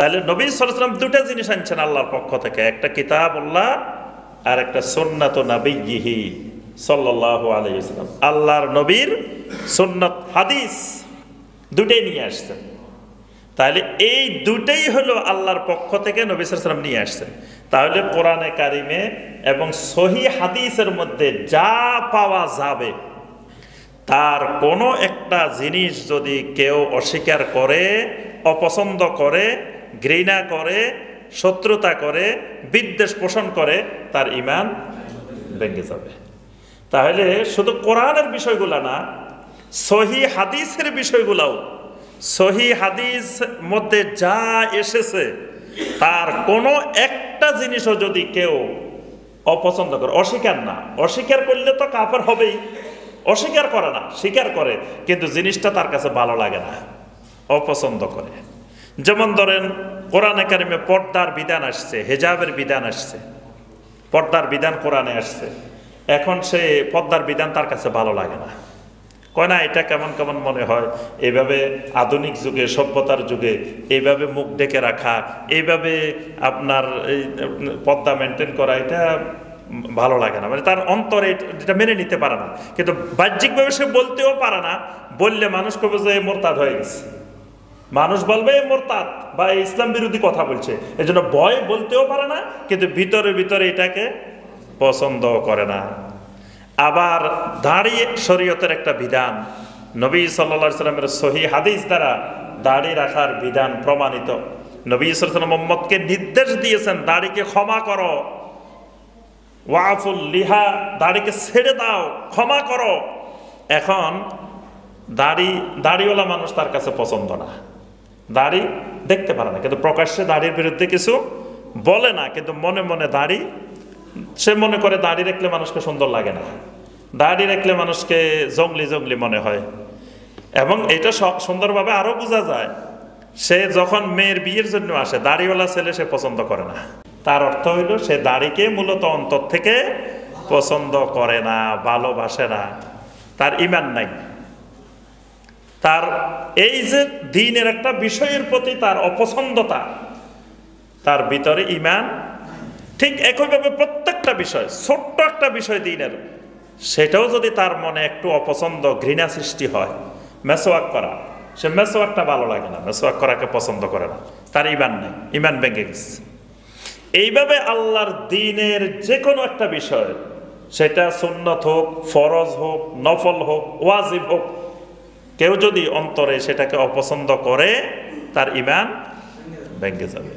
তাহলে নবী সাল্লাল্লাহু আলাইহি ওয়াসাল্লাম দুটো জিনিস আনছেন আল্লাহর পক্ষ থেকে, একটা কিতাবুল্লাহ আর একটা সুন্নাত নবিয়্যিহি সাল্লাল্লাহু আলাইহি ওয়াসাল্লাম। আল্লাহর নবীর সুন্নাত হাদিস দুটোই নিয়ে আসছেন। তাহলে এই দুটোই হলো আল্লাহর পক্ষ থেকে নবী সাল্লাল্লাহু আলাইহি ওয়াসাল্লাম নিয়ে আসছেন। তাহলে কোরআনে কারিমে এবং সহিহ হাদিসের মধ্যে যা পাওয়া যাবে তার কোনো একটা জিনিস যদি কেউ অস্বীকার করে, অপছন্দ করে, ঘৃণা করে, শত্রুতা করে, বিদ্বেষ পোষণ করে, তার ঈমান ভেঙে যাবে। তাহলে শুধু কোরআনের বিষয়গুলো না, সহিহ হাদিসের বিষয়গুলোও, সহিহ হাদিস মধ্যে যা এসেছে তার কোনো একটা জিনিসও যদি কেউ অপছন্দ করে, অস্বীকার করলে তো কাফের হবেই। অস্বীকার করে না, স্বীকার করে, কিন্তু জিনিসটা তার কাছে ভালো লাগে না, অপছন্দ করে। যেমন ধরেন কোরআনে কারিমে পর্দার বিধান আসছে, হেজাবের বিধান আসছে, পর্দার বিধান কোরআনে আসছে। এখন সে পর্দার বিধান তার কাছে ভালো লাগে না, কয় না এটা কেমন কেমন মনে হয়, এইভাবে আধুনিক যুগে, সভ্যতার যুগে এইভাবে মুখ ডেকে রাখা, এইভাবে আপনার এই পর্দা মেনটেন করা, এটা ভালো লাগে না। মানে তার অন্তরে এটা মেনে নিতে পারে না, কিন্তু বাহ্যিকভাবে সে বলতেও পারে না। বললে মানুষ কবে যে মোরতাদ হয়ে গেছে, মানুষ বলবে মোরতাদ বা ইসলাম বিরোধী কথা বলছে, এই জন্য ভয় বলতেও পারে না, কিন্তু ভিতরে ভিতরে এটাকে পছন্দ করে না। আবার দাড়ি শরীয়তের একটা বিধান, নবী সাল্লাল্লাহু আলাইহি সাল্লামের সহিহ হাদিস দ্বারা দাড়ি রাখার বিধান প্রমাণিত। নবী সাল্লাল্লাহু আলাইহি ওয়াসাল্লাম উম্মতকে নির্দেশ দিয়েছেন, দাড়িকে ক্ষমা করো, ওয়াফুল লিহা, দাড়িকে ছেড়ে দাও, ক্ষমা করো। এখন দাড়িওয়ালা মানুষ তার কাছে পছন্দ না, দাড়ি দেখতে পারে না, কিন্তু প্রকাশ্যে দাড়ির বিরুদ্ধে কিছু বলে না, কিন্তু মনে মনে দাড়ি, সে মনে করে দাড়ি রাখলে মানুষকে সুন্দর লাগে না, দাড়ি রাখলে মানুষকে জঙ্গলি জঙ্গলি মনে হয়। এবং এটা সুন্দরভাবে আরো বোঝা যায়, সে যখন মেয়ের বিয়ের জন্য আসে, দাড়িওয়ালা ছেলে সে পছন্দ করে না। তার অর্থ হইল সে দাড়িকে মূলত অন্তর থেকে পছন্দ করে না, ভালোবাসে না, তার ঈমান নাই। তার এই যে দ্বীনের একটা বিষয়ের প্রতি তার অপছন্দতা, তার ভিতরে ঈমান। ঠিক একইভাবে প্রত্যেকটা বিষয়, ছোট্ট একটা বিষয় দ্বীনের, সেটাও যদি তার মনে একটু অপছন্দ, ঘৃণা সৃষ্টি হয়, মেসওয়াক করা, সে মেসওয়াকটা ভালো লাগে না, মেসওয়াক করাকে পছন্দ করে না, তার ঈমান নেই, ঈমান ভেঙে গেছে। এইভাবে আল্লাহর দ্বীনের যে কোনো একটা বিষয়, সেটা সুন্নত হোক, ফরজ হোক, নফল হোক, ওয়াজিব হোক, কেউ যদি অন্তরে সেটাকে অপছন্দ করে, তার ঈমান ভেঙে যাবে।